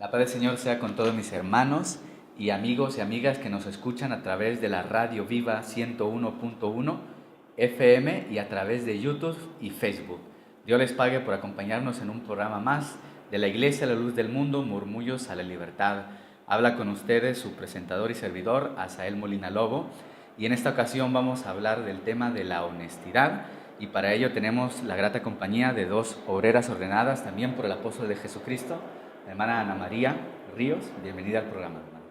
La paz del Señor sea con todos mis hermanos y amigos y amigas que nos escuchan a través de la Radio Viva 101.1 FM y a través de YouTube y Facebook. Dios les pague por acompañarnos en un programa más de la Iglesia La Luz del Mundo, Murmullos a la Libertad. Habla con ustedes su presentador y servidor, Asael Molina Lobo, y en esta ocasión vamos a hablar del tema de la honestidad, y para ello tenemos la grata compañía de dos obreras ordenadas también por el apóstol de Jesucristo, la hermana Ana María Ríos. Bienvenida al programa, hermana.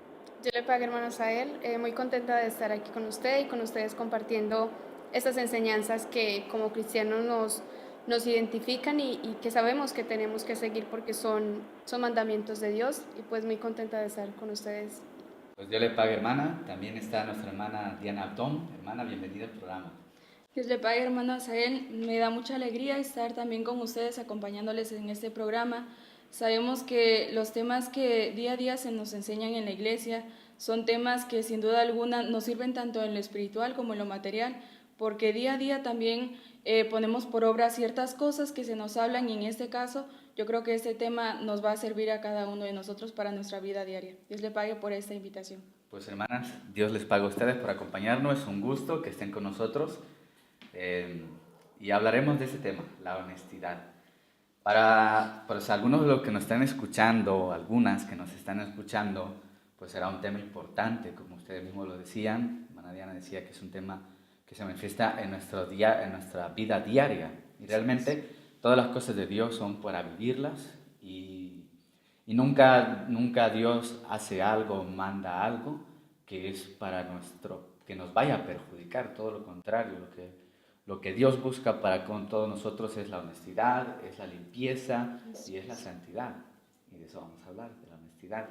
Yo le pago, hermano Sael, muy contenta de estar aquí con usted y con ustedes compartiendo estas enseñanzas que como cristianos nos identifican y que sabemos que tenemos que seguir porque son mandamientos de Dios, y pues muy contenta de estar con ustedes. Pues Dios le pague, hermana. También está nuestra hermana Diana Abdón. Hermana, bienvenida al programa. Dios le pague, hermano Asael. Me da mucha alegría estar también con ustedes acompañándoles en este programa. Sabemos que los temas que día a día se nos enseñan en la iglesia son temas que sin duda alguna nos sirven tanto en lo espiritual como en lo material, porque día a día también ponemos por obra ciertas cosas que se nos hablan, y en este caso yo creo que este tema nos va a servir a cada uno de nosotros para nuestra vida diaria. Dios le pague por esta invitación. Pues hermanas, Dios les pague a ustedes por acompañarnos. Es un gusto que estén con nosotros. Y hablaremos de ese tema, la honestidad. Para pues, algunos de los que nos están escuchando, algunas que nos están escuchando, pues será un tema importante, como ustedes mismos lo decían. Hermana Diana decía que es un tema que se manifiesta en nuestra vida diaria. Y realmente todas las cosas de Dios son para vivirlas, y nunca Dios hace algo, manda algo que es que nos vaya a perjudicar. Todo lo contrario, lo que Dios busca para con todos nosotros es la honestidad, es la limpieza y es la santidad. Y de eso vamos a hablar, de la honestidad.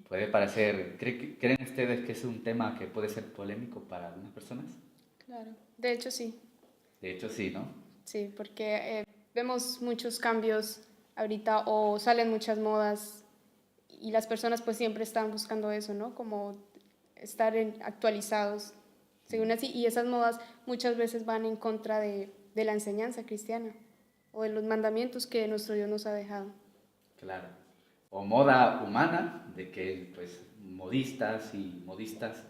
Puede parecer, ¿creen ustedes que es un tema que puede ser polémico para algunas personas? Claro. De hecho, sí. De hecho, sí, ¿no? Sí, porque vemos muchos cambios ahorita o salen muchas modas y las personas pues siempre están buscando eso, ¿no? Como estar actualizados, según así, y esas modas muchas veces van en contra de la enseñanza cristiana o de los mandamientos que nuestro Dios nos ha dejado. Claro. O moda humana, de que pues modistas y modistas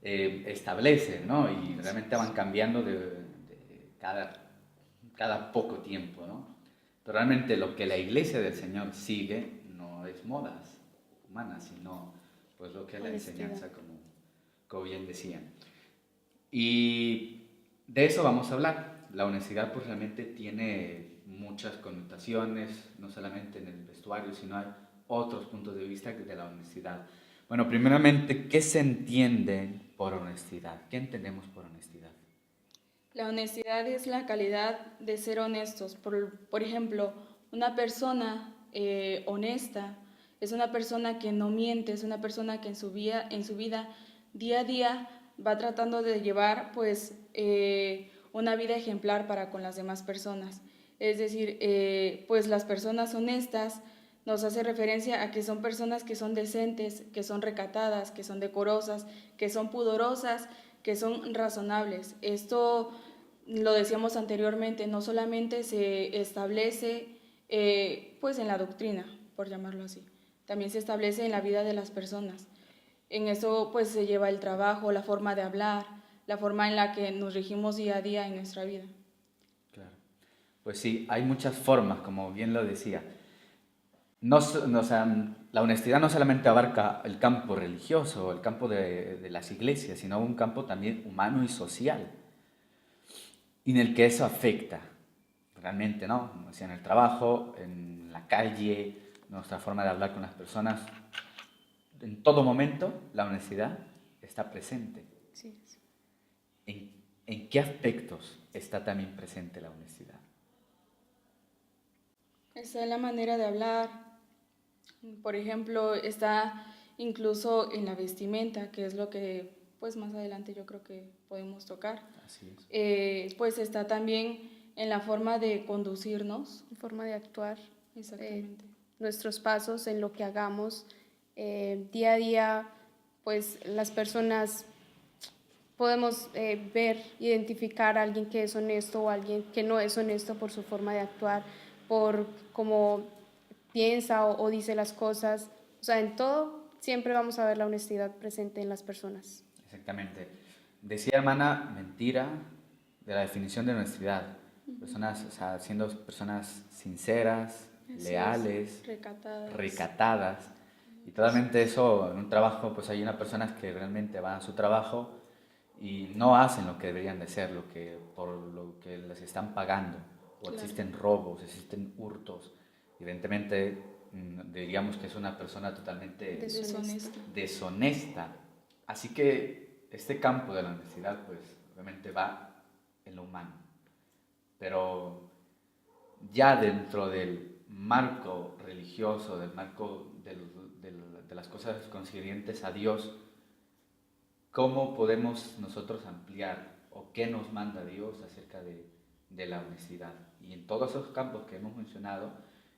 establecen, ¿no? Y realmente van cambiando de cada poco tiempo, ¿no? Pero realmente lo que la iglesia del Señor sigue no es modas humanas, sino pues lo que es la enseñanza, como bien decían. Y de eso vamos a hablar. La honestidad pues realmente tiene muchas connotaciones, no solamente en el vestuario, sino hay otros puntos de vista de la honestidad. Bueno, primeramente, ¿qué se entiende por honestidad? ¿Qué entendemos por honestidad? La honestidad es la calidad de ser honestos. Por ejemplo, una persona honesta es una persona que no miente, es una persona que en su vida día a día va tratando de llevar pues una vida ejemplar para con las demás personas. Es decir, pues las personas honestas nos hace referencia a que son personas que son decentes, que son recatadas, que son decorosas, que son pudorosas, que son razonables. Esto lo decíamos anteriormente, no solamente se establece pues en la doctrina, por llamarlo así, también se establece en la vida de las personas. En eso pues se lleva el trabajo, la forma de hablar, la forma en la que nos regimos día a día en nuestra vida. Claro. Pues sí, hay muchas formas, como bien lo decía. O sea, la honestidad no solamente abarca el campo religioso, el campo de las iglesias, sino un campo también humano y social, y en el que eso afecta realmente, ¿no? O sea, en el trabajo, en la calle, nuestra forma de hablar con las personas. En todo momento, la honestidad está presente. Sí. ¿En, en qué aspectos está también presente la honestidad? Está en la manera de hablar, por ejemplo, está incluso en la vestimenta, que es lo que pues más adelante yo creo que podemos tocar. Así es. Pues está también en la forma de conducirnos. Forma de actuar. Exactamente. Nuestros pasos en lo que hagamos día a día, pues las personas podemos ver, identificar a alguien que es honesto o a alguien que no es honesto por su forma de actuar, por cómo piensa o dice las cosas. O sea, en todo siempre vamos a ver la honestidad presente en las personas. Exactamente. Decía hermana, mentira de la definición de honestidad. Personas, o sea, siendo personas sinceras, Así leales, es, recatadas. recatadas. Y totalmente eso, en un trabajo, pues hay unas personas que realmente van a su trabajo y no hacen lo que deberían de ser, por lo que les están pagando. O Claro. existen robos, existen hurtos. Evidentemente, diríamos que es una persona totalmente Deshonesta. deshonesta. Así que este campo de la honestidad, pues obviamente va en lo humano. Pero ya dentro del marco religioso, del marco de las cosas concernientes a Dios, ¿cómo podemos nosotros ampliar o qué nos manda Dios acerca de la honestidad? Y en todos esos campos que hemos mencionado,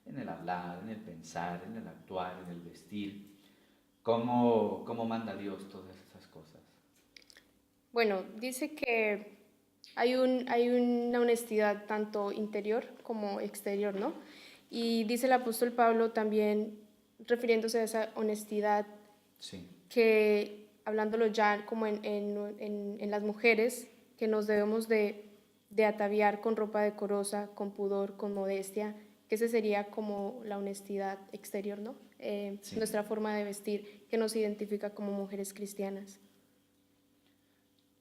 en el hablar, en el pensar, en el actuar, en el vestir, ¿cómo manda Dios todas esas cosas? Bueno, dice que hay una honestidad tanto interior como exterior, ¿no? Y dice el apóstol Pablo también, refiriéndose a esa honestidad, Sí, que hablándolo ya como en las mujeres, que nos debemos de ataviar con ropa decorosa, con pudor, con modestia, que ese sería como la honestidad exterior, ¿no? sí. Nuestra forma de vestir, que nos identifica como mujeres cristianas.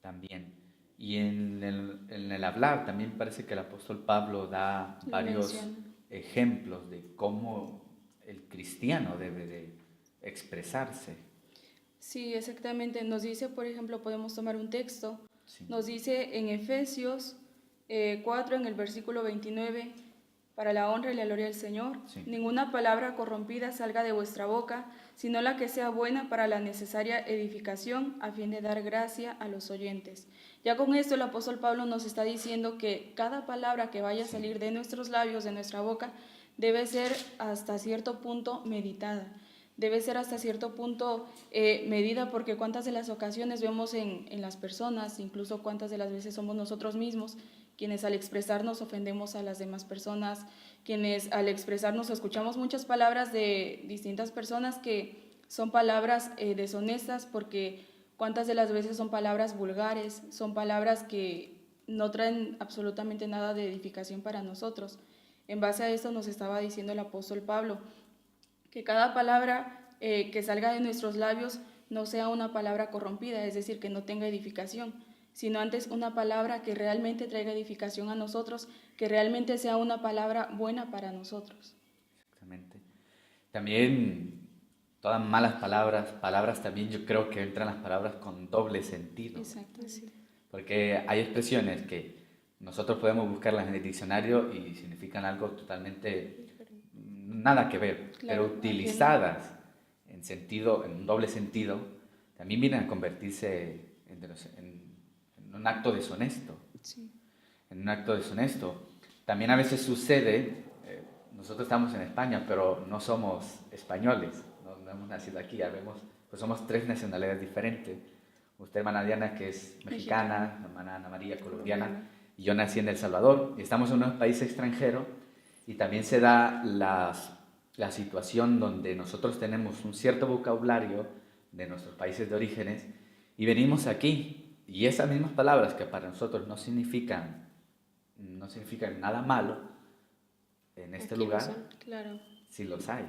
También. Y en el hablar también parece que el apóstol Pablo da Lo varios menciona. ejemplos de cómo el cristiano debe de expresarse. Sí, exactamente. Nos dice, por ejemplo, podemos tomar un texto. Sí, Nos dice en Efesios 4, en el versículo 29, para la honra y la gloria del Señor, sí, ninguna palabra corrompida salga de vuestra boca, sino la que sea buena para la necesaria edificación, a fin de dar gracia a los oyentes. Ya con esto el apóstol Pablo nos está diciendo que cada palabra que vaya a sí, salir de nuestros labios, de nuestra boca, debe ser hasta cierto punto meditada. Debe ser hasta cierto punto medida, porque cuántas de las ocasiones vemos en las personas, incluso cuántas de las veces somos nosotros mismos quienes al expresarnos ofendemos a las demás personas, quienes al expresarnos escuchamos muchas palabras de distintas personas que son palabras deshonestas, porque cuántas de las veces son palabras vulgares, son palabras que no traen absolutamente nada de edificación para nosotros. En base a esto nos estaba diciendo el apóstol Pablo, que cada palabra que salga de nuestros labios no sea una palabra corrompida, es decir, que no tenga edificación, sino antes una palabra que realmente traiga edificación a nosotros, que realmente sea una palabra buena para nosotros. exactamente. También todas malas palabras también yo creo que entran las palabras con doble sentido. Exactamente. Porque hay expresiones que nosotros podemos buscarlas en el diccionario y significan algo totalmente nada que ver, pero Claro, utilizadas en un doble sentido, también vienen a convertirse en un acto deshonesto. sí, En un acto deshonesto. También a veces sucede, nosotros estamos en España, pero no somos españoles, no hemos nacido aquí, pues somos tres nacionalidades diferentes. Usted, hermana Diana, que es mexicana, hermana Ana María, colombiana, y yo nací en El Salvador, y estamos en un país extranjero, y también se da la situación donde nosotros tenemos un cierto vocabulario de nuestros países de orígenes, y venimos aquí, y esas mismas palabras que para nosotros no significan nada malo, en este Aquí lo lugar son. claro, sí los hay.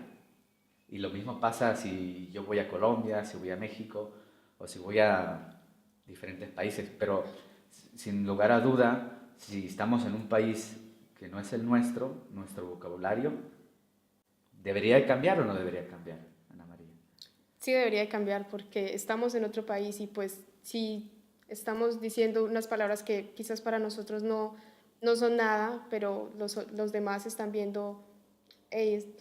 Y lo mismo pasa si yo voy a Colombia, si voy a México o si voy a diferentes países. Pero sin lugar a duda, si estamos en un país que no es el nuestro vocabulario, ¿debería de cambiar o no debería cambiar, Ana María? Sí debería de cambiar porque estamos en otro país y pues si estamos diciendo unas palabras que quizás para nosotros no son nada, pero los demás están viendo, "Ey,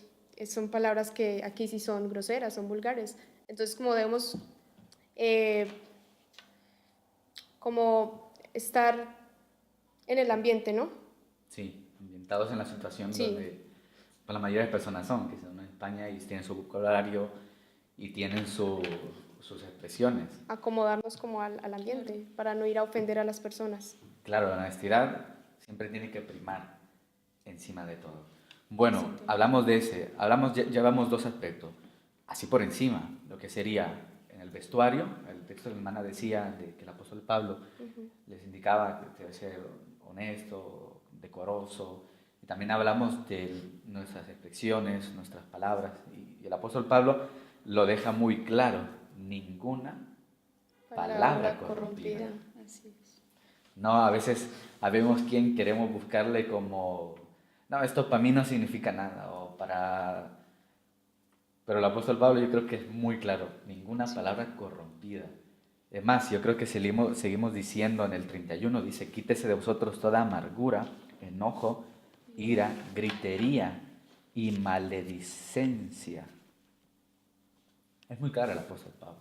son palabras que aquí sí son groseras, son vulgares". Entonces como debemos eh, como estar en el ambiente, ¿no? Sí, ambientados en la situación Sí, donde pues, la mayoría de personas son, que son en España y tienen su vocabulario y tienen sus expresiones. acomodarnos como al ambiente para no ir a ofender a las personas. Claro, la honestidad siempre tiene que primar encima de todo. Bueno, Ese tema. hablamos de ese, llevamos dos aspectos. Así por encima, lo que sería en el vestuario, el texto de la hermana decía de que el apóstol Pablo les indicaba que debe ser honesto, decoroso, y también hablamos de nuestras expresiones, nuestras palabras, y el apóstol Pablo lo deja muy claro, ninguna palabra corrompida. Así es. No, a veces habemos quien queremos buscarle como, no, esto para mí no significa nada, o para... Pero el apóstol Pablo yo creo que es muy claro, ninguna palabra corrompida. Es más, yo creo que seguimos diciendo en el 31, dice, quítese de vosotros toda amargura, enojo, ira, gritería y maledicencia. Es muy claro el apóstol Pablo.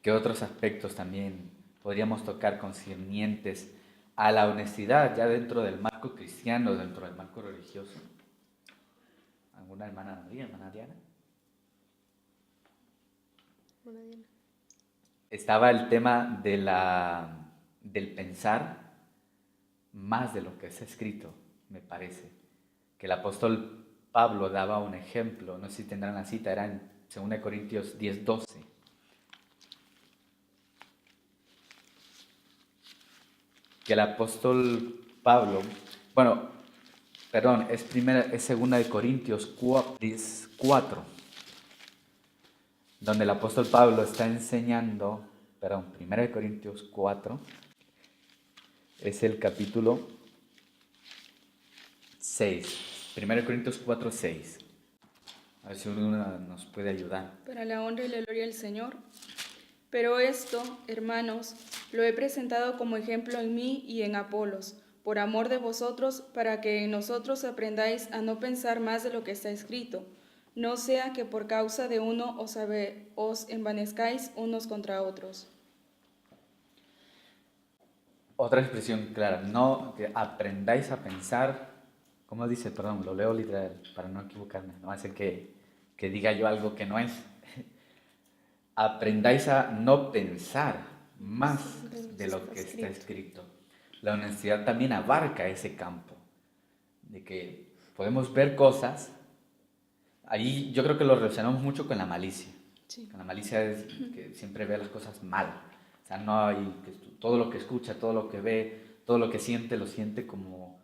¿Qué otros aspectos también podríamos tocar concernientes a la honestidad ya dentro del marco cristiano, dentro del marco religioso? ¿Alguna hermana María, hermana Diana? Una Diana. Estaba el tema del pensar más de lo que es escrito, me parece. Que el apóstol Pablo daba un ejemplo, no sé si tendrán la cita, era en 2 Corintios 10:12. Que el apóstol Pablo, bueno, perdón, es 2 Corintios 4, donde el apóstol Pablo está enseñando, perdón, 1 Corintios 4, es el capítulo 6, 1 Corintios 4, 6. A ver si uno nos puede ayudar. Para la honra y la gloria del Señor. Pero esto, hermanos, lo he presentado como ejemplo en mí y en Apolos, por amor de vosotros, para que en nosotros aprendáis a no pensar más de lo que está escrito, no sea que por causa de uno os envanezcáis unos contra otros. Otra expresión clara, no que aprendáis a pensar, ¿cómo dice? Perdón, lo leo literal para no equivocarme, no hace que diga yo algo que no es. Aprendáis a no pensar más de lo que está escrito. La honestidad también abarca ese campo, de que podemos ver cosas, ahí yo creo que lo relacionamos mucho con la malicia. Sí. Con la malicia es que siempre ve las cosas mal. O sea, no hay, todo lo que escucha, todo lo que ve, todo lo que siente, lo siente como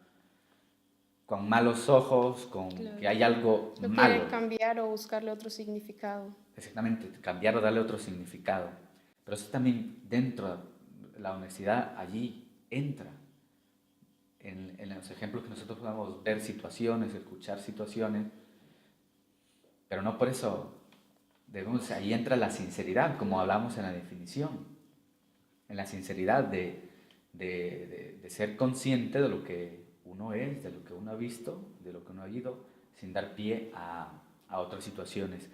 con malos ojos, con Claro. que hay algo Lo malo. quiere cambiar o buscarle otro significado. Exactamente, cambiar o darle otro significado. Pero eso también dentro de la honestidad, allí entra. En los ejemplos que nosotros podamos ver situaciones, escuchar situaciones, pero no por eso debemos, ahí entra la sinceridad, como hablamos en la definición, en la sinceridad de ser consciente de lo que uno es, de lo que uno ha visto, de lo que uno ha oído, sin dar pie a otras situaciones.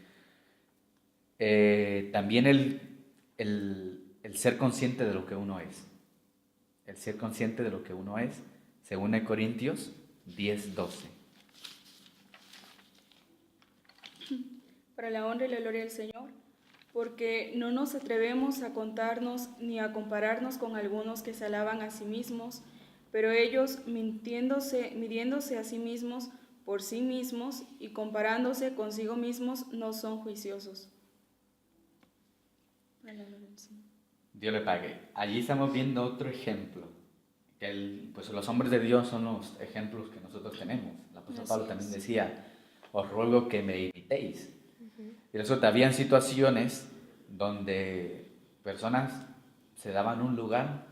También el ser consciente de lo que uno es, el ser consciente de lo que uno es, según Corintios 10:12. Para la honra y la gloria del Señor, porque no nos atrevemos a contarnos ni a compararnos con algunos que se alaban a sí mismos, pero ellos midiéndose a sí mismos por sí mismos y comparándose consigo mismos no son juiciosos. Para la gloria del Señor. Dios le pague. Allí estamos viendo otro ejemplo. Pues los hombres de Dios son los ejemplos que nosotros tenemos. El apóstol Pablo también decía, os ruego que me imitéis. Y resulta, habían situaciones donde personas se daban un lugar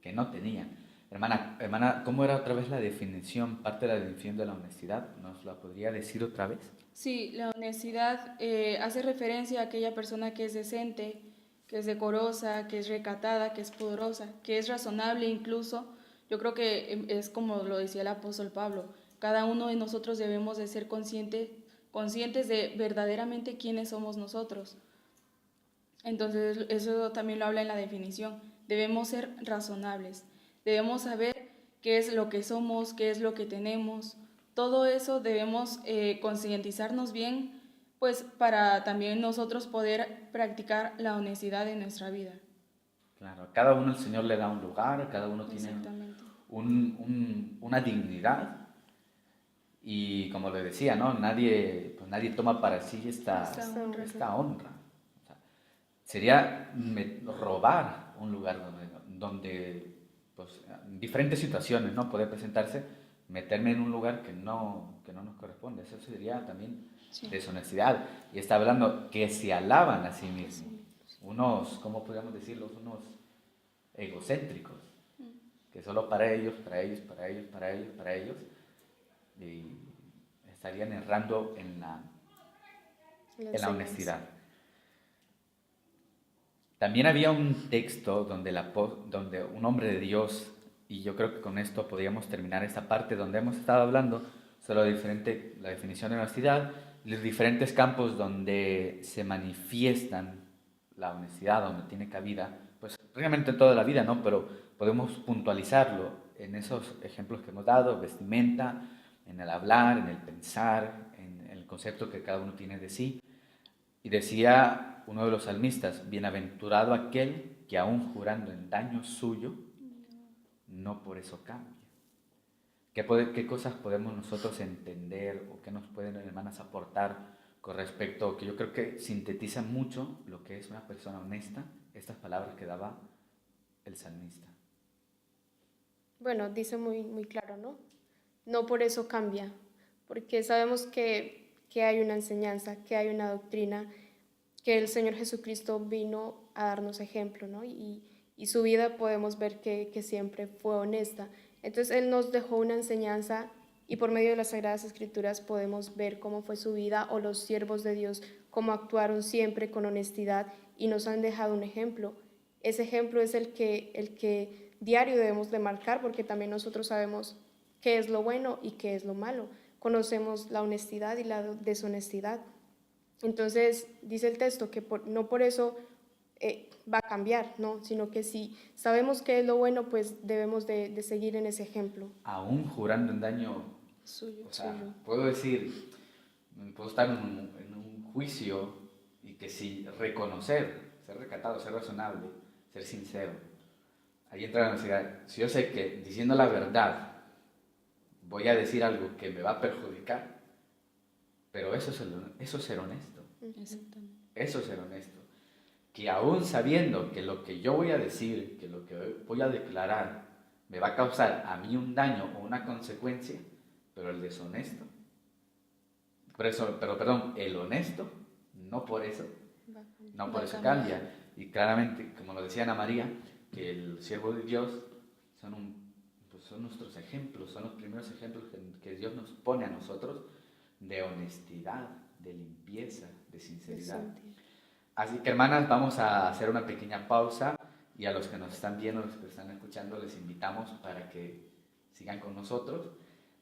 que no tenían. Hermana, ¿cómo era otra vez la definición, parte de la definición de la honestidad? ¿Nos la podría decir otra vez? Sí, la honestidad hace referencia a aquella persona que es decente, que es decorosa, que es recatada, que es pudorosa, que es razonable incluso. Yo creo que es como lo decía el apóstol Pablo, cada uno de nosotros debemos de ser conscientes de verdaderamente quiénes somos nosotros. Entonces eso también lo habla en la definición. Debemos ser razonables, debemos saber qué es lo que somos, qué es lo que tenemos. Todo eso debemos concientizarnos bien, pues para también nosotros poder practicar la honestidad en nuestra vida. Claro, a cada uno el Señor le da un lugar, cada uno tiene Exactamente. una dignidad Y como le decía, ¿no? Nadie toma para sí esta honra. O sea, sería robar un lugar donde pues, en diferentes situaciones, ¿no? Poder presentarse, meterme en un lugar que no nos corresponde. Eso sería también deshonestidad. Y está hablando que se alaban a sí mismos. Unos, ¿cómo podríamos decirlo? Unos egocéntricos. Que solo para ellos, y estarían errando en la honestidad. También había un texto donde un hombre de Dios, y yo creo que con esto podríamos terminar esta parte donde hemos estado hablando sobre la definición de honestidad, los diferentes campos donde se manifiestan la honestidad, donde tiene cabida, pues realmente en toda la vida, ¿no? Pero podemos puntualizarlo en esos ejemplos que hemos dado: vestimenta, en el hablar, en el pensar, en el concepto que cada uno tiene de sí. Y decía uno de los salmistas: bienaventurado aquel que aún jurando en daño suyo, no por eso cambia. ¿Qué cosas podemos nosotros entender o qué nos pueden, hermanas, aportar con respecto, que yo creo que sintetiza mucho lo que es una persona honesta, estas palabras que daba el salmista? Bueno, dice muy, muy claro, ¿no? No por eso cambia, porque sabemos que hay una enseñanza, que hay una doctrina, que el Señor Jesucristo vino a darnos ejemplo, ¿no? Y su vida podemos ver que siempre fue honesta. Entonces Él nos dejó una enseñanza y por medio de las Sagradas Escrituras podemos ver cómo fue su vida, o los siervos de Dios, cómo actuaron siempre con honestidad y nos han dejado un ejemplo. Ese ejemplo es el que diario debemos de marcar, porque también nosotros sabemos qué es lo bueno y qué es lo malo. Conocemos la honestidad y la deshonestidad. Entonces dice el texto que no por eso va a cambiar, ¿no? Sino que si sabemos qué es lo bueno, pues debemos de seguir en ese ejemplo. Aún jurando en daño suyo. O sea, puedo estar en un juicio y que si reconocer, ser recatado, ser razonable, ser sincero, ahí entra la honestidad. Si yo sé que diciendo la verdad voy a decir algo que me va a perjudicar, pero eso es ser honesto. Exactamente. Eso es ser honesto. Que aún sabiendo que lo que yo voy a decir, que lo que voy a declarar, me va a causar a mí un daño o una consecuencia, pero el deshonesto, el honesto, no por eso cambia. Y claramente, como lo decía Ana María, que el siervo de Dios son nuestros ejemplos, son los primeros ejemplos que Dios nos pone a nosotros de honestidad, de limpieza, de sinceridad. Así que, hermanas, vamos a hacer una pequeña pausa, y a los que nos están viendo, los que están escuchando, les invitamos para que sigan con nosotros.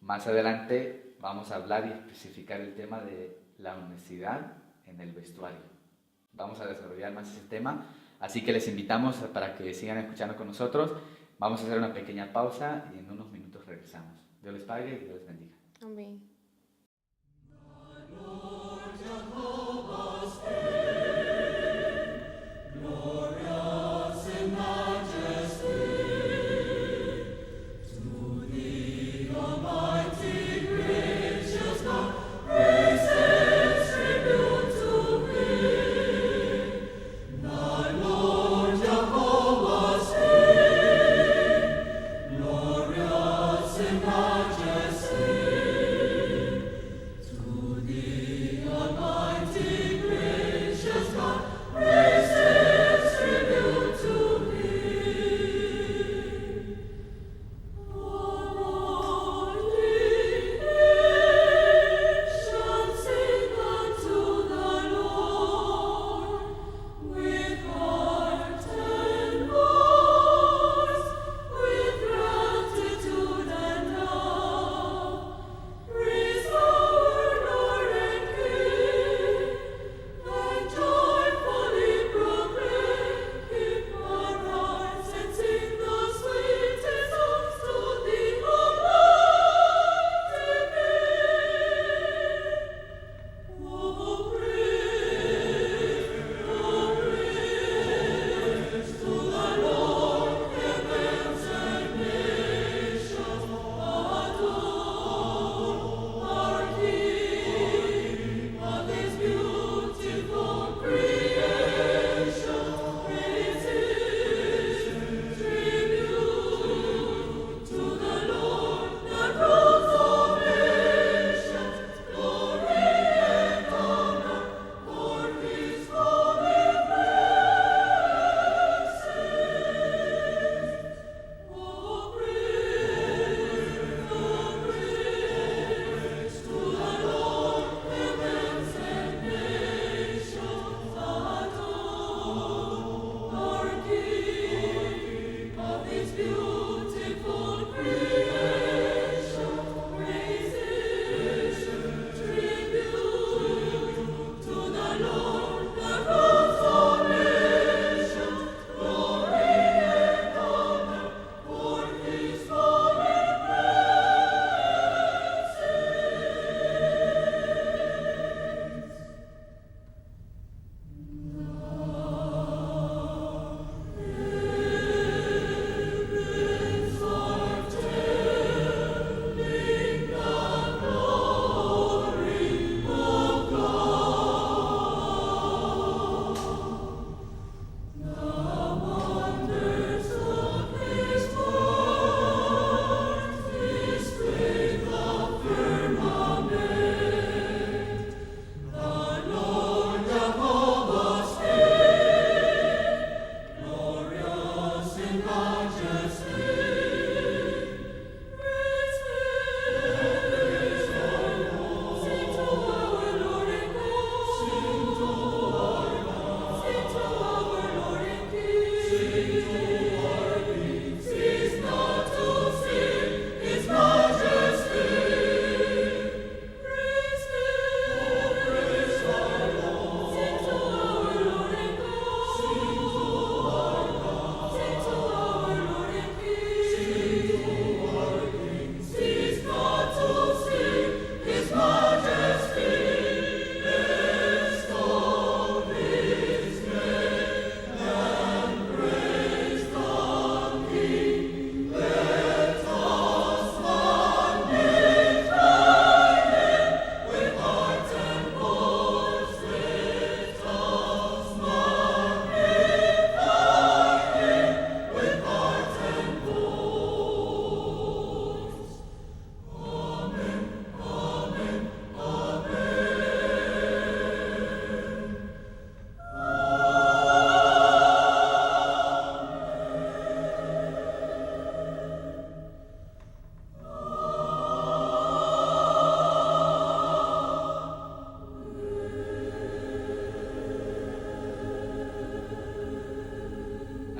Más adelante vamos a hablar y especificar el tema de la honestidad en el vestuario. Vamos a desarrollar más ese tema, así que les invitamos para que sigan escuchando con nosotros. Vamos a hacer una pequeña pausa y en unos minutos regresamos. Dios les pague y Dios les bendiga. Amén. Majesty.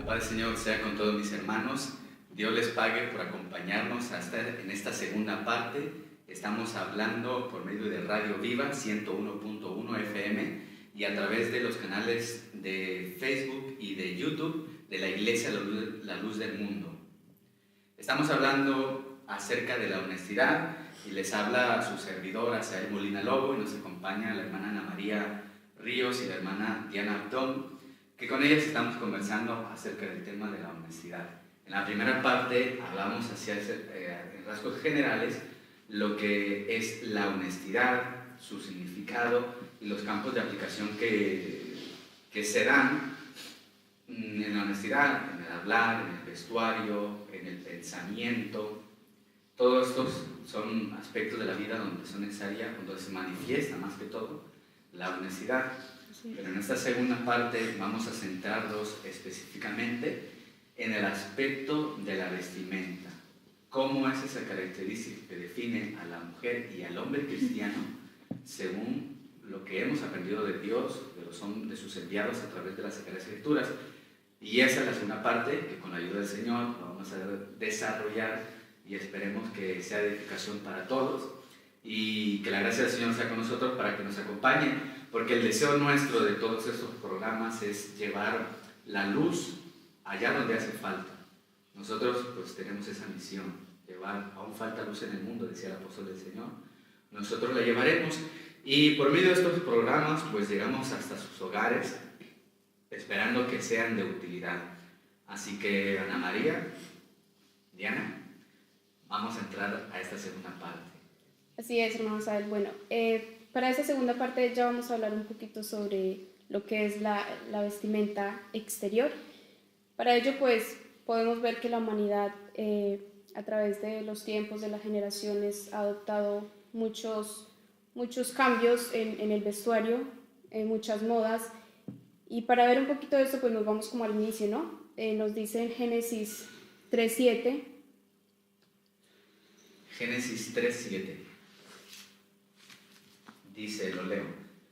La paz del Señor sea con todos mis hermanos. Dios les pague por acompañarnos en esta segunda parte. Estamos hablando por medio de Radio Viva 101.1 FM y a través de los canales de Facebook y de YouTube de la Iglesia La Luz del Mundo. Estamos hablando acerca de la honestidad y les habla su servidor Asael Molina Lobo y nos acompaña la hermana Ana María Ríos y la hermana Diana Abdón, que con ellas estamos conversando acerca del tema de la honestidad. En la primera parte hablamos en rasgos generales lo que es la honestidad, su significado y los campos de aplicación que se dan en la honestidad, en el hablar, en el vestuario, en el pensamiento. Todos estos son aspectos de la vida donde son necesarias, donde se manifiesta más que todo la honestidad. Pero en esta segunda parte vamos a centrarnos específicamente en el aspecto de la vestimenta. ¿Cómo es esa característica que define a la mujer y al hombre cristiano según lo que hemos aprendido de Dios, de sus enviados a través de las Sagradas Escrituras? Y esa es la segunda parte que con la ayuda del Señor lo vamos a desarrollar y esperemos que sea de edificación para todos y que la gracia del Señor sea con nosotros para que nos acompañe, porque el deseo nuestro de todos estos programas es llevar la luz allá donde hace falta. Nosotros pues tenemos esa misión, aún falta luz en el mundo, decía el apóstol del Señor. Nosotros la llevaremos y por medio de estos programas pues llegamos hasta sus hogares, esperando que sean de utilidad. Así que Ana María, Diana, vamos a entrar a esta segunda parte. Así es, hermano Sael. Bueno, para esta segunda parte ya vamos a hablar un poquito sobre lo que es la vestimenta exterior. Para ello, pues, podemos ver que la humanidad, a través de los tiempos, de las generaciones, ha adoptado muchos cambios en el vestuario, muchas modas. Y para ver un poquito de esto, pues nos vamos como al inicio, ¿no? Nos dice en Génesis 3:7. Génesis 3:7. Dice, lo leo.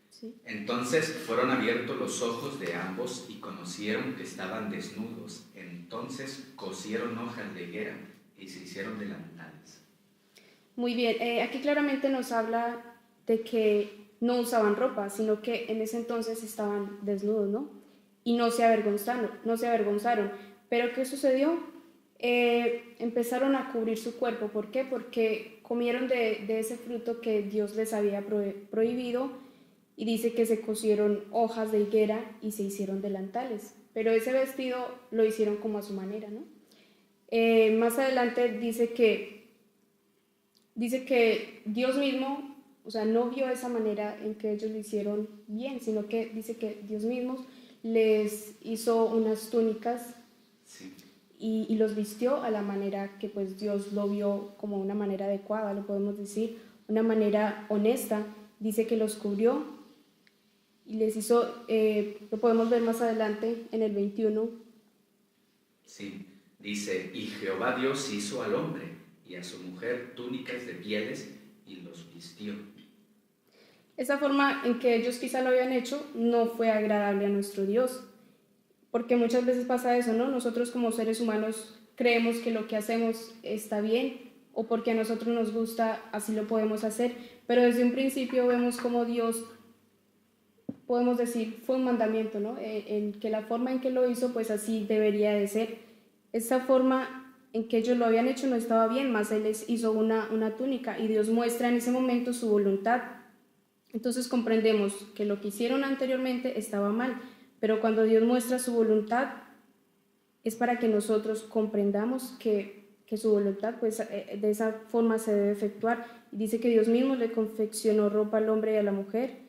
Sí. Entonces fueron abiertos los ojos de ambos y conocieron que estaban desnudos. Entonces cosieron hojas de higuera y se hicieron delantales. Muy bien, aquí claramente nos habla de que no usaban ropa, sino que en ese entonces estaban desnudos, ¿no? Y no se avergonzaron. Pero ¿qué sucedió? Empezaron a cubrir su cuerpo. ¿Por qué? Porque comieron de ese fruto que Dios les había prohibido, y dice que se cosieron hojas de higuera y se hicieron delantales. Pero ese vestido lo hicieron como a su manera, ¿no? Más adelante dice que Dios mismo, o sea, no vio esa manera en que ellos lo hicieron bien, sino que dice que Dios mismo les hizo unas túnicas. Sí. Y los vistió a la manera que pues Dios lo vio como una manera adecuada, lo podemos decir, una manera honesta. Dice que los cubrió y les hizo, lo podemos ver más adelante en el 21. Sí, dice, y Jehová Dios hizo al hombre y a su mujer túnicas de pieles y los vistió. Esa forma en que ellos quizá lo habían hecho no fue agradable a nuestro Dios, porque muchas veces pasa eso, ¿no? Nosotros como seres humanos creemos que lo que hacemos está bien, o porque a nosotros nos gusta, así lo podemos hacer, pero desde un principio vemos como Dios, podemos decir, fue un mandamiento, ¿no? En que la forma en que lo hizo, pues así debería de ser. Esa forma en que ellos lo habían hecho no estaba bien, más Él les hizo una túnica, y Dios muestra en ese momento su voluntad. Entonces comprendemos que lo que hicieron anteriormente estaba mal, pero cuando Dios muestra su voluntad es para que nosotros comprendamos que su voluntad pues de esa forma se debe efectuar. Y dice que Dios mismo le confeccionó ropa al hombre y a la mujer,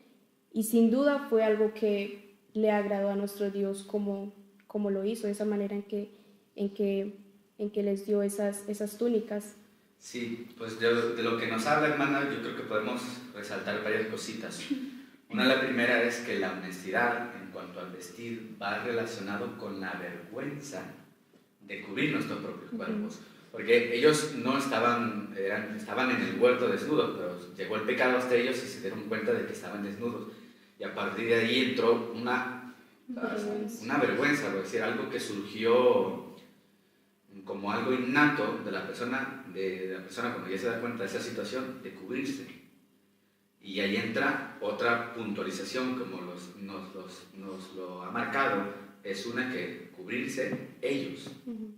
y sin duda fue algo que le agradó a nuestro Dios como lo hizo, de esa manera en que les dio esas túnicas. Sí, pues de lo que nos habla, hermana, yo creo que podemos resaltar varias cositas. La primera es que la honestidad en cuanto al vestir va relacionado con la vergüenza de cubrir nuestros propios cuerpos. Porque ellos no estaban en el huerto desnudos, pero llegó el pecado hasta ellos y se dieron cuenta de que estaban desnudos. Y a partir de ahí entró una Una vergüenza, es decir, algo que surgió como algo innato de la persona cuando ya se da cuenta de esa situación, de cubrirse. Y ahí entra otra puntualización, como nos lo ha marcado, es una que cubrirse ellos.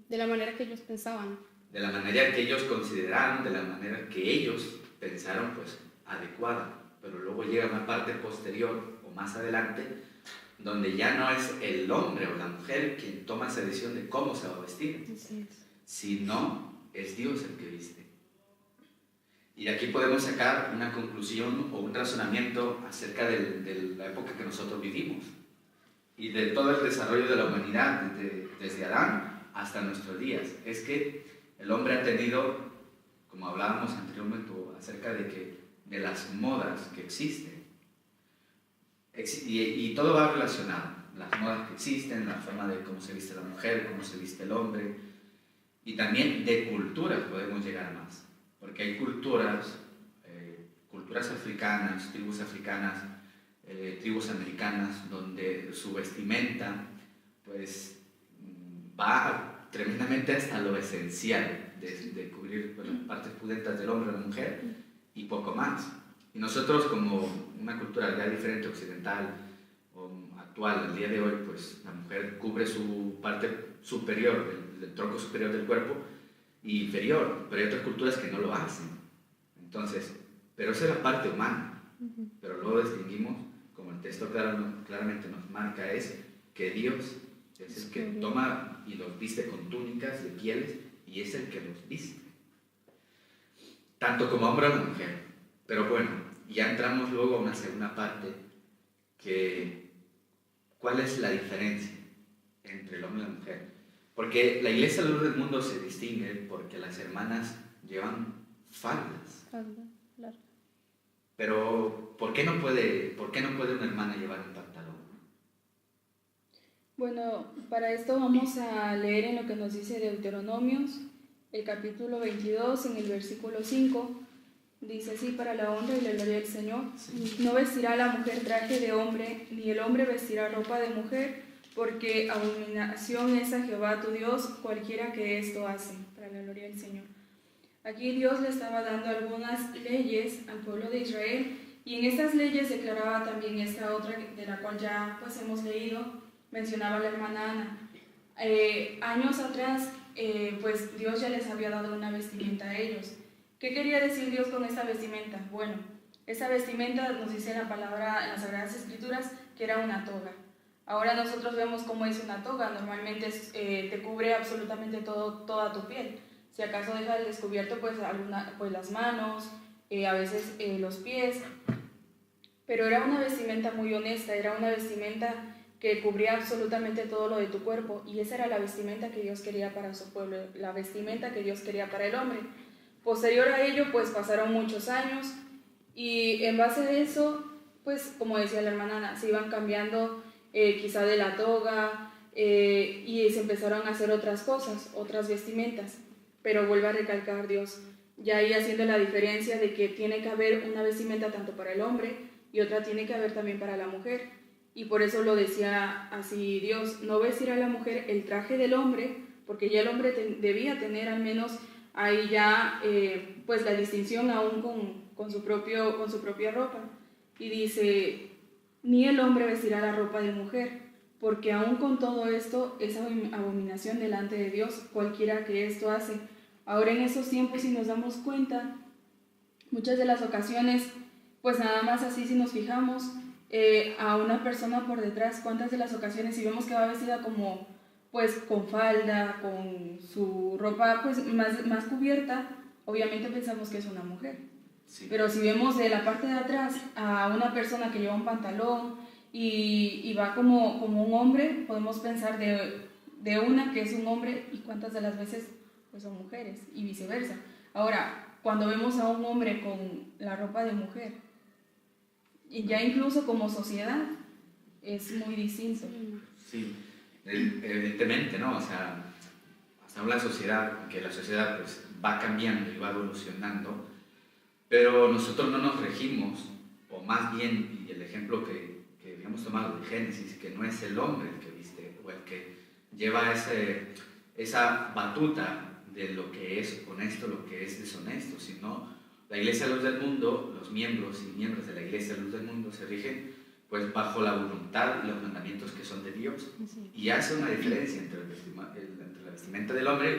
De la manera que ellos pensaban. De la manera que ellos consideraron, de la manera que ellos pensaron, pues, adecuada. Pero luego llega una parte posterior o más adelante, donde ya no es el hombre o la mujer quien toma esa decisión de cómo se va a vestir, sino es Dios el que viste. Y de aquí podemos sacar una conclusión o un razonamiento acerca de la época que nosotros vivimos y de todo el desarrollo de la humanidad desde Adán hasta nuestros días. Es que el hombre ha tenido, como hablábamos anteriormente, acerca de las modas que existen. Y todo va relacionado. Las modas que existen, la forma de cómo se viste la mujer, cómo se viste el hombre. Y también de culturas podemos llegar más. Porque hay culturas africanas, tribus americanas, donde su vestimenta pues va tremendamente hasta lo esencial, de cubrir las partes pudentas del hombre o de la mujer y poco más. Y nosotros, como una cultura ya diferente, occidental o actual, al día de hoy, pues la mujer cubre su parte superior, el tronco superior del cuerpo y inferior, pero hay otras culturas que no lo hacen. Entonces, pero esa es la parte humana. Pero luego distinguimos, como el texto claramente nos marca, es que Dios es el que toma y los viste con túnicas de pieles y es el que los viste. Tanto como hombre o mujer. Pero bueno, ya entramos luego a una segunda parte, ¿cuál es la diferencia entre el hombre y la mujer? Porque la iglesia a la luz del mundo se distingue porque las hermanas llevan faldas. Claro. Pero, ¿por qué no puede una hermana llevar un pantalón? Bueno, para esto vamos a leer en lo que nos dice Deuteronomios, el capítulo 22, en el versículo 5. Dice así: para la honra y la gloria del Señor, no vestirá la mujer traje de hombre, ni el hombre vestirá ropa de mujer, porque abominación es a Jehová tu Dios, cualquiera que esto hace, para la gloria del Señor. Aquí Dios le estaba dando algunas leyes al pueblo de Israel, y en estas leyes declaraba también esta otra, de la cual ya pues hemos leído, mencionaba la hermana Ana. Años atrás, pues Dios ya les había dado una vestimenta a ellos. ¿Qué quería decir Dios con esta vestimenta? Bueno, esta vestimenta nos dice la palabra en las Sagradas Escrituras que era una toga. Ahora nosotros vemos cómo es una toga. Normalmente te cubre absolutamente toda tu piel. Si acaso deja al descubierto pues las manos, a veces los pies. Pero era una vestimenta muy honesta, era una vestimenta que cubría absolutamente todo lo de tu cuerpo. Y esa era la vestimenta que Dios quería para su pueblo, la vestimenta que Dios quería para el hombre. Posterior a ello, pues pasaron muchos años y en base a eso, pues como decía la hermana Ana, se iban cambiando quizá de la toga y se empezaron a hacer otras cosas, otras vestimentas. Pero vuelve a recalcar Dios, ya ahí haciendo la diferencia de que tiene que haber una vestimenta tanto para el hombre y otra tiene que haber también para la mujer. Y por eso lo decía así Dios: no vestir a la mujer el traje del hombre, porque ya el hombre debía tener al menos ahí ya pues la distinción aún con su propia ropa. Y dice: ni el hombre vestirá la ropa de mujer, porque aún con todo esto es abominación delante de Dios, cualquiera que esto hace. Ahora en esos tiempos, si nos damos cuenta, muchas de las ocasiones, pues nada más así si nos fijamos a una persona por detrás, cuántas de las ocasiones si vemos que va vestida como pues con falda, con su ropa pues más cubierta, obviamente pensamos que es una mujer. Sí. Pero si vemos de la parte de atrás a una persona que lleva un pantalón y va como un hombre, podemos pensar de una que es un hombre y cuántas de las veces pues son mujeres y viceversa. Ahora, cuando vemos a un hombre con la ropa de mujer, y ya incluso como sociedad, es muy distinto. Sí. Evidentemente, ¿no? O sea, hasta la sociedad, que la sociedad pues, va cambiando y va evolucionando, pero nosotros no nos regimos, o más bien, y el ejemplo que digamos tomado de Génesis, que no es el hombre el que viste o el que lleva esa batuta de lo que es honesto, lo que es deshonesto, sino la Iglesia Luz del Mundo, los miembros y miembros de la Iglesia Luz del Mundo se rigen pues bajo la voluntad y los mandamientos que son de Dios, y hace una diferencia entre la vestimenta del hombre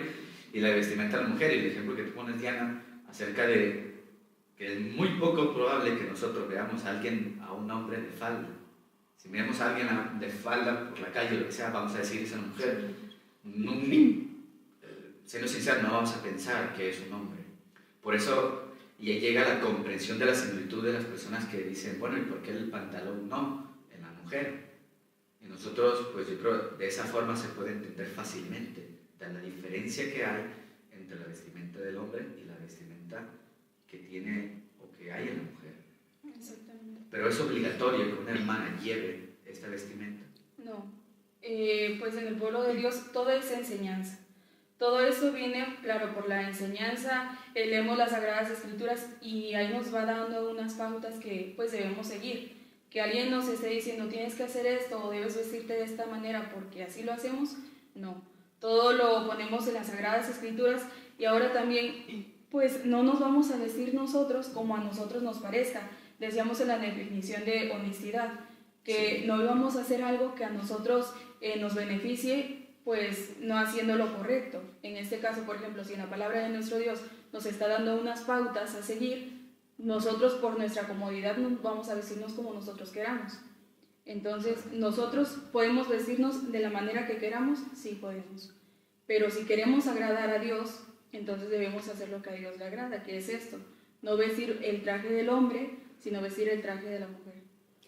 y la vestimenta de la mujer. Y el ejemplo que tú pones, Diana, acerca de que es muy poco probable que nosotros veamos a un hombre de falda. Si vemos a alguien de falda por la calle, lo que sea, vamos a decir es una mujer. Siendo sincero, no vamos a pensar que es un hombre. Por eso y llega la comprensión de la similitud de las personas que dicen, bueno, ¿y por qué el pantalón no en la mujer? Y nosotros, pues yo creo, de esa forma se puede entender fácilmente de la diferencia que hay entre la vestimenta del hombre y la vestimenta que tiene o que hay en la mujer. Exactamente. Pero es obligatorio que una hermana lleve esta vestimenta. No, pues en el pueblo de Dios todo es enseñanza. Todo eso viene, claro, por la enseñanza, leemos las Sagradas Escrituras y ahí nos va dando unas pautas que pues debemos seguir. Que alguien nos esté diciendo tienes que hacer esto o debes vestirte de esta manera porque así lo hacemos, no. Todo lo ponemos en las Sagradas Escrituras y ahora también pues no nos vamos a vestir nosotros como a nosotros nos parezca. Decíamos en la definición de honestidad que no íbamos a hacer algo que a nosotros nos beneficie, pues no haciendo lo correcto. En este caso, por ejemplo, si en la palabra de nuestro Dios nos está dando unas pautas a seguir, nosotros por nuestra comodidad no vamos a vestirnos como nosotros queramos. Entonces, nosotros podemos vestirnos de la manera que queramos, sí podemos. Pero si queremos agradar a Dios, entonces debemos hacer lo que a Dios le agrada, que es esto, no vestir el traje del hombre, sino vestir el traje de la mujer.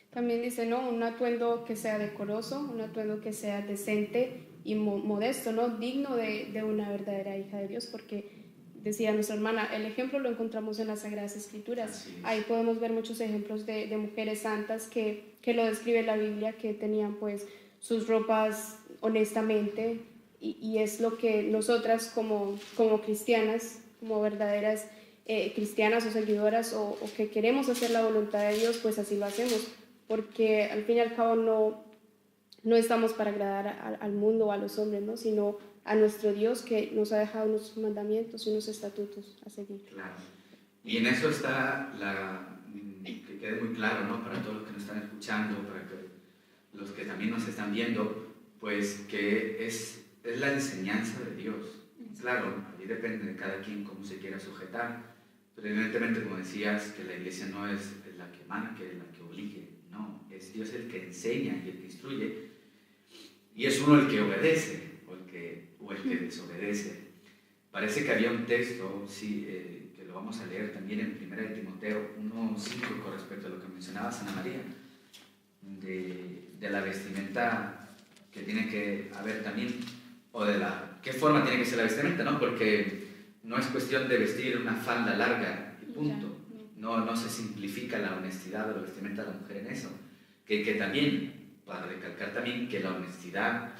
También dice, ¿no? Un atuendo que sea decoroso, un atuendo que sea decente y modesto, ¿no? Digno de una verdadera hija de Dios, porque decía nuestra hermana, el ejemplo lo encontramos en las Sagradas Escrituras. Ahí podemos ver muchos ejemplos de mujeres santas que lo describe la Biblia, que tenían pues sus ropas honestamente, y es lo que nosotras como cristianas, como verdaderas cristianas o seguidoras o que queremos hacer la voluntad de Dios, pues así lo hacemos, porque al fin y al cabo no estamos para agradar al mundo o a los hombres, ¿no? Sino a nuestro Dios que nos ha dejado unos mandamientos y unos estatutos a seguir. Claro. Y en eso está que quede muy claro, ¿no? Para todos los que nos están escuchando, para que los que también nos están viendo, pues que es la enseñanza de Dios. Claro, ahí depende de cada quien cómo se quiera sujetar, pero evidentemente, como decías, que la iglesia no es la que manda, que es la que obligue, no, es Dios el que enseña y el que instruye, y es uno el que obedece o el que desobedece. Parece que había un texto, sí, que lo vamos a leer también en 1 de Timoteo 1:5 con respecto a lo que mencionaba Ana María, de la vestimenta que tiene que haber también, o de qué forma tiene que ser la vestimenta, ¿no? Porque no es cuestión de vestir una falda larga y punto. No se simplifica la honestidad o la vestimenta de la mujer en eso. Que también, para recalcar también que la honestidad,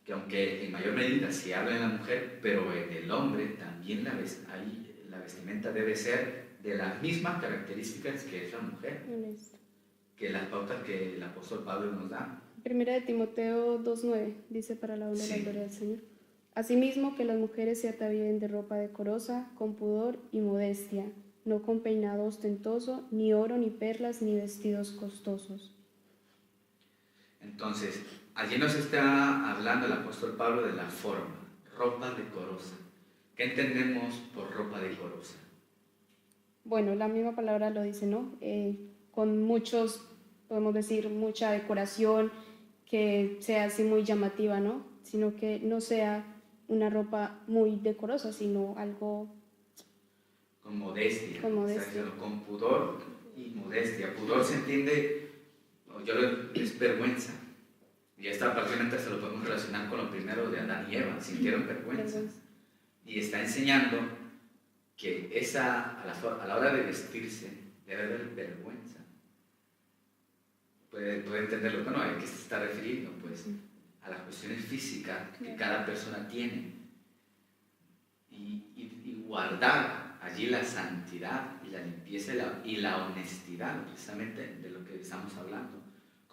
que aunque en mayor medida se habla en la mujer, pero en el hombre también la vestimenta debe ser de las mismas características que es la mujer, que las pautas que el apóstol Pablo nos da. Primera de Timoteo 2:9 dice para la honra y la gloria del Señor. Asimismo que las mujeres se atavíen de ropa decorosa, con pudor y modestia, no con peinado ostentoso, ni oro, ni perlas, ni vestidos costosos. Entonces, allí nos está hablando el apóstol Pablo de la forma, ropa decorosa. ¿Qué entendemos por ropa decorosa? Bueno, la misma palabra lo dice, ¿no? Con muchos, podemos decir, mucha decoración, que sea así muy llamativa, ¿no? Sino que no sea una ropa muy decorosa, sino algo... Con modestia. Con modestia. Con pudor y modestia. Pudor se entiende, es vergüenza. Y esta prácticamente se lo podemos relacionar con lo primero de Adán y Eva, sintieron vergüenza. Y está enseñando que a la hora de vestirse debe haber vergüenza. Puede entenderlo, bueno, ¿a qué se está refiriendo? Pues a las cuestiones físicas que cada persona tiene. Y guardar allí la santidad y la limpieza y la honestidad, precisamente de lo que estamos hablando,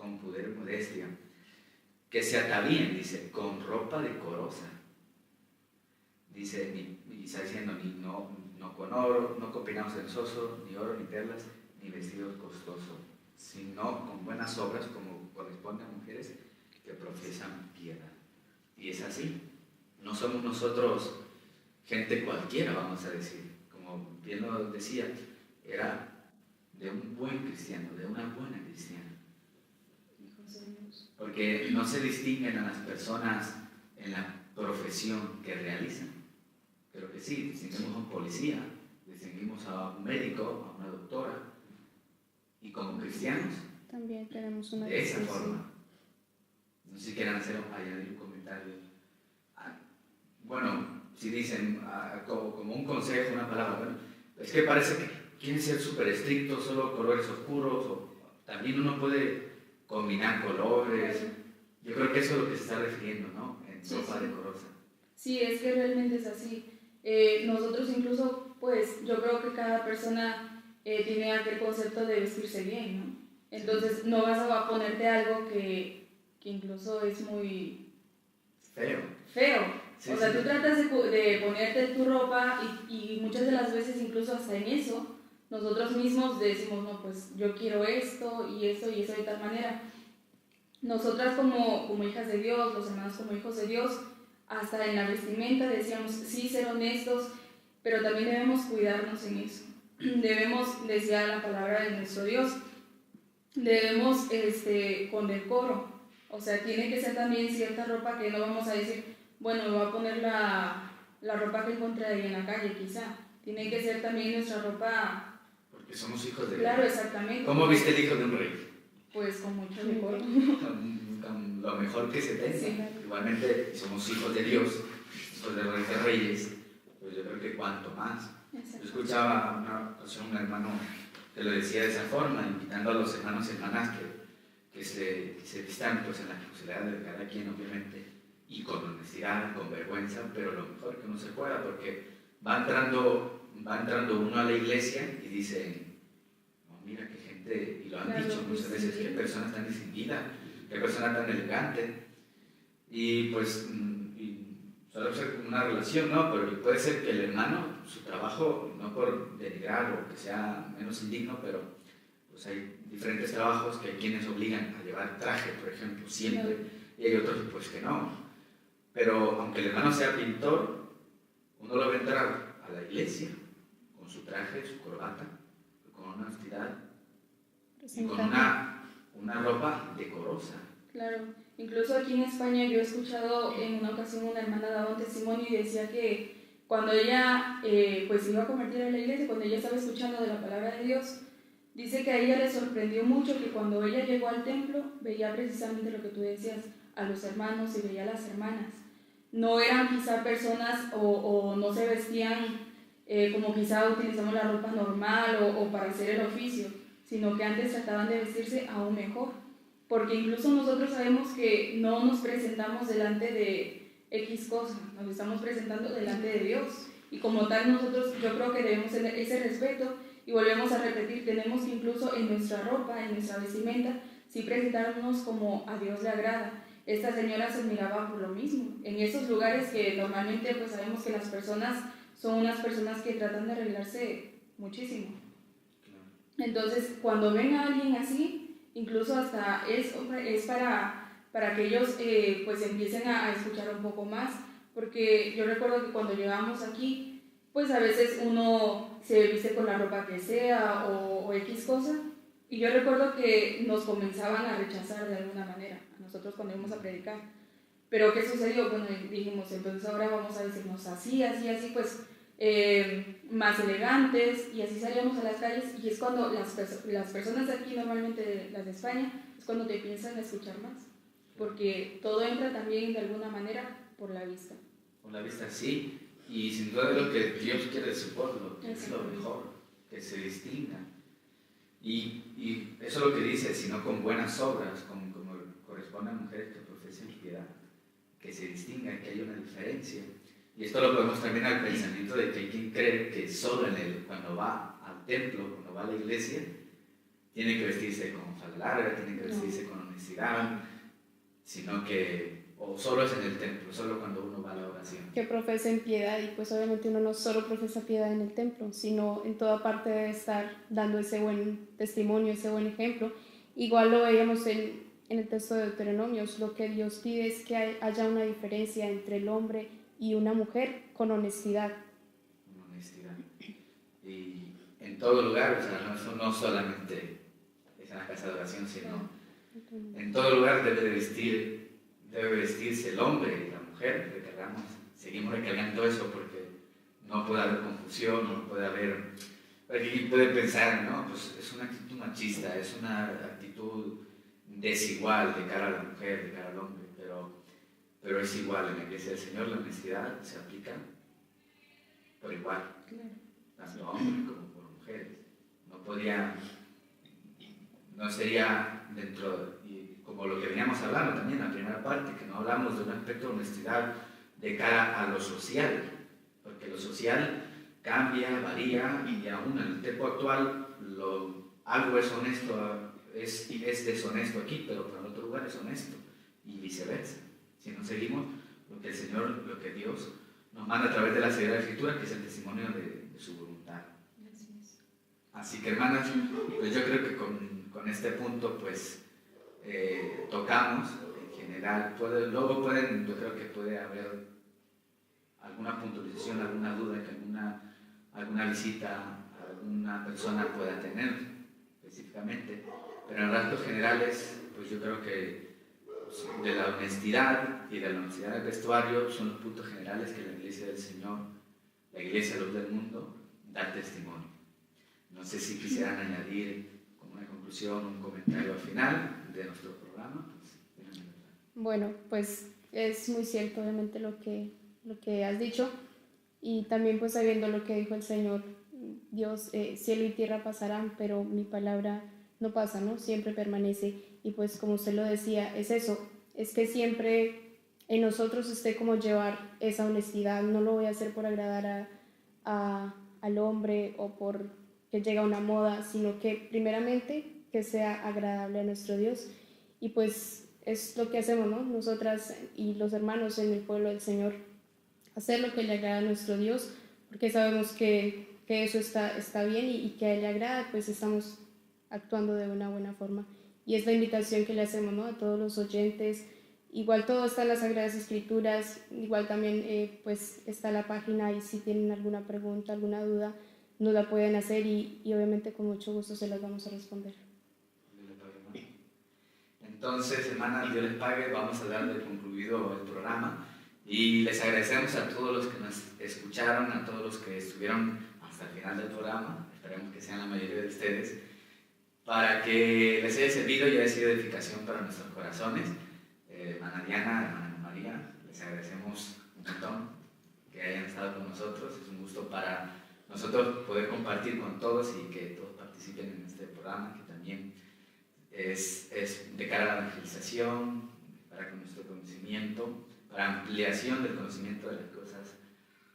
con pudor y modestia, que se atavíen, dice, con ropa decorosa. Dice, y está diciendo, no con oro, no con peinados censosos, ni oro, ni perlas, ni vestidos costosos, sino con buenas obras como corresponde a mujeres que profesan piedad. Y es así. No somos nosotros gente cualquiera, vamos a decir. Como bien lo decía, era de un buen cristiano, de una buena cristiana. Porque no se distinguen a las personas en la profesión que realizan. Pero que sí, distinguimos a un policía, distinguimos a un médico, a una doctora. Y como cristianos, También tenemos una de esa distinción. forma. No sé si quieran añadir un comentario. Bueno, si dicen como un consejo, una palabra, bueno, es que parece que quieren ser súper estrictos, solo colores oscuros, o también uno puede combinar colores. Yo creo que eso es lo que se está refiriendo, ¿no? En ropa decorosa. Sí, es que realmente es así. Nosotros incluso, pues, yo creo que cada persona tiene aquel concepto de vestirse bien, ¿no? Entonces, no vas a ponerte algo que incluso es muy feo. Sí, O sea, sí. tú tratas de ponerte tu ropa y muchas de las veces incluso hasta en eso, nosotros mismos decimos, no, pues yo quiero esto y eso de tal manera. Nosotras como hijas de Dios, los hermanos como hijos de Dios, hasta en la vestimenta decíamos, sí, ser honestos, pero también debemos cuidarnos en eso. Debemos, decía la palabra de nuestro Dios, debemos con decoro. O sea, tiene que ser también cierta ropa que no vamos a decir, bueno, me voy a poner la ropa que encontré ahí en la calle, quizá. Tiene que ser también nuestra ropa. Porque somos hijos de Claro, Dios. exactamente. ¿Cómo viste el hijo de un rey? Pues con mucho decoro. Con lo mejor que se tenga. Sí. Igualmente, si somos hijos de Dios, hijos de Rey de Reyes, pues yo creo que cuanto más. Yo escuchaba una ocasión un hermano que lo decía de esa forma, invitando a los hermanos y hermanas que se vistan pues, en la posibilidad de cada quien, obviamente, y con honestidad, con vergüenza, pero lo mejor que uno se pueda, porque va entrando uno a la iglesia y dice, oh, mira qué gente, y lo han Claro, dicho muchas sí. veces, qué persona tan distinguida, qué persona tan elegante, y pues suele ser una relación, ¿no? Pero puede ser que el hermano, su trabajo, no por denigrar o que sea menos indigno, pero pues hay diferentes trabajos que hay quienes obligan a llevar traje, por ejemplo, siempre, y hay otros pues que no. Pero aunque el hermano sea pintor, uno lo va a entrar a la iglesia con su traje, su corbata, con una honestidad y con una ropa decorosa. Claro, incluso aquí en España yo he escuchado en una ocasión una hermana daba un testimonio y decía que cuando ella pues iba a convertir a la iglesia, cuando ella estaba escuchando de la palabra de Dios, dice que a ella le sorprendió mucho que cuando ella llegó al templo veía precisamente lo que tú decías, a los hermanos y veía a las hermanas. No eran quizá personas o no se vestían como quizá utilizamos la ropa normal o para hacer el oficio, sino que antes trataban de vestirse aún mejor. Porque incluso nosotros sabemos que no nos presentamos delante de X cosa, nos estamos presentando delante de Dios. Y como tal nosotros yo creo que debemos tener ese respeto y volvemos a repetir, tenemos que incluso en nuestra ropa, en nuestra vestimenta, sí presentarnos como a Dios le agrada. Esta señora se admiraba por lo mismo. En esos lugares que normalmente pues sabemos que las personas son unas personas que tratan de arreglarse muchísimo. Entonces cuando ven a alguien así, incluso hasta es para que ellos pues empiecen a escuchar un poco más, porque yo recuerdo que cuando llegamos aquí, pues a veces uno se viste con la ropa que sea o X cosa, y yo recuerdo que nos comenzaban a rechazar de alguna manera, a nosotros cuando íbamos a predicar. Pero ¿qué sucedió? Bueno, dijimos, entonces ahora vamos a decirnos así, pues más elegantes, y así salíamos a las calles, y es cuando las personas de aquí, normalmente las de España, es cuando te piensan escuchar más, porque todo entra también de alguna manera por la vista. Por la vista, sí, y sin duda es lo que Dios quiere de su pueblo, que es lo mejor, que se distinga. Y eso es lo que dice, sino con buenas obras, como corresponde a mujeres que profesen piedad, que se distingan, que haya una diferencia. Y esto lo podemos también al pensamiento de que hay quien cree que solo cuando va al templo, cuando va a la iglesia, tiene que vestirse con falda larga, tiene que vestirse con honestidad, sino que, o solo es en el templo, solo cuando uno va a la oración. Que profesen piedad, y pues obviamente uno no solo profesa piedad en el templo, sino en toda parte debe estar dando ese buen testimonio, ese buen ejemplo. Igual lo veíamos en el texto de Deuteronomio, lo que Dios pide es que haya una diferencia entre el hombre y una mujer con honestidad. Con honestidad. Y en todo lugar, o sea, eso no solamente es en la casa de oración, sino en todo lugar debe vestirse el hombre y la mujer. Seguimos recargando eso porque no puede haber confusión, no puede haber... Alguien puede pensar, ¿no? Pues es una actitud machista, es una actitud desigual de cara a la mujer, de cara al hombre, pero es igual. En la iglesia del Señor la honestidad se aplica por igual, tanto hombres como por mujeres. No sería dentro, y como lo que veníamos hablando también en la primera parte, que no hablamos de un aspecto de honestidad de cara a lo social, porque lo social cambia, varía, y aún en el tiempo actual algo es honesto, es deshonesto aquí, pero en otro lugar es honesto, y viceversa. Si no seguimos lo que el Señor, lo que Dios nos manda a través de la Sagrada Escritura, que es el testimonio de su voluntad. Así que, hermanas, pues yo creo que con este punto pues tocamos en general. Yo creo que puede haber alguna puntualización, alguna duda que alguna visita alguna persona pueda tener específicamente, pero en rasgos generales pues yo creo que de la honestidad y de la honestidad del vestuario son los puntos generales que la Iglesia del Señor, la Iglesia Luz del Mundo, da testimonio. No sé si quisieran añadir como una conclusión, un comentario al final de nuestro programa. Bueno, pues es muy cierto obviamente lo que has dicho, y también pues sabiendo lo que dijo el Señor, Dios, cielo y tierra pasarán, pero mi palabra no pasa, ¿no? Siempre permanece. Y pues como usted lo decía, es eso, es que siempre en nosotros esté como llevar esa honestidad. No lo voy a hacer por agradar al hombre o por que llegue a una moda, sino que primeramente que sea agradable a nuestro Dios. Y pues es lo que hacemos, ¿no? Nosotras y los hermanos en el pueblo del Señor, hacer lo que le agrada a nuestro Dios, porque sabemos que eso está bien, y que a Él le agrada, pues estamos actuando de una buena forma. Y es la invitación que le hacemos, ¿no? A todos los oyentes. Igual todo está en las Sagradas Escrituras, igual también pues está la página, y si tienen alguna pregunta, alguna duda, nos la pueden hacer, y obviamente con mucho gusto se las vamos a responder. Entonces, hermanas, Dios les pague, vamos a dar de concluido el programa y les agradecemos a todos los que nos escucharon, a todos los que estuvieron hasta el final del programa, esperemos que sean la mayoría de ustedes, para que les haya servido y haya sido edificación para nuestros corazones. Hermana Diana, hermana María, les agradecemos un montón que hayan estado con nosotros. Es un gusto para nosotros poder compartir con todos y que todos participen en este programa, que también es de cara a la evangelización, para nuestro conocimiento, para ampliación del conocimiento de las cosas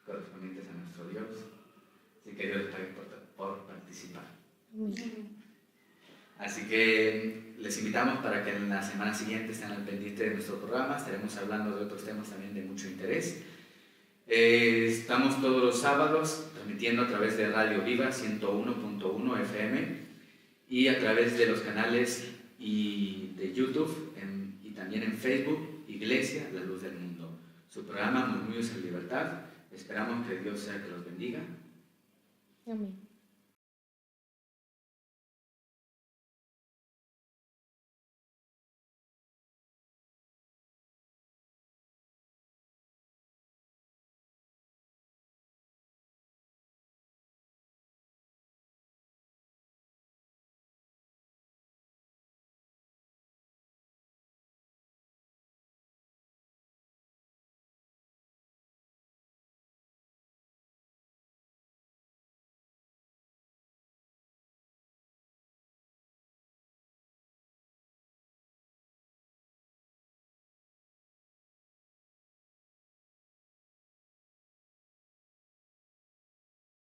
correspondientes a nuestro Dios. Así que Dios les pague por participar. Así que les invitamos para que en la semana siguiente estén al pendiente de nuestro programa. Estaremos hablando de otros temas también de mucho interés. Estamos todos los sábados transmitiendo a través de Radio Viva 101.1 FM y a través de los canales y de YouTube y también en Facebook, Iglesia La Luz del Mundo. Su programa Murmullos en Libertad. Esperamos que Dios sea que los bendiga. Amén.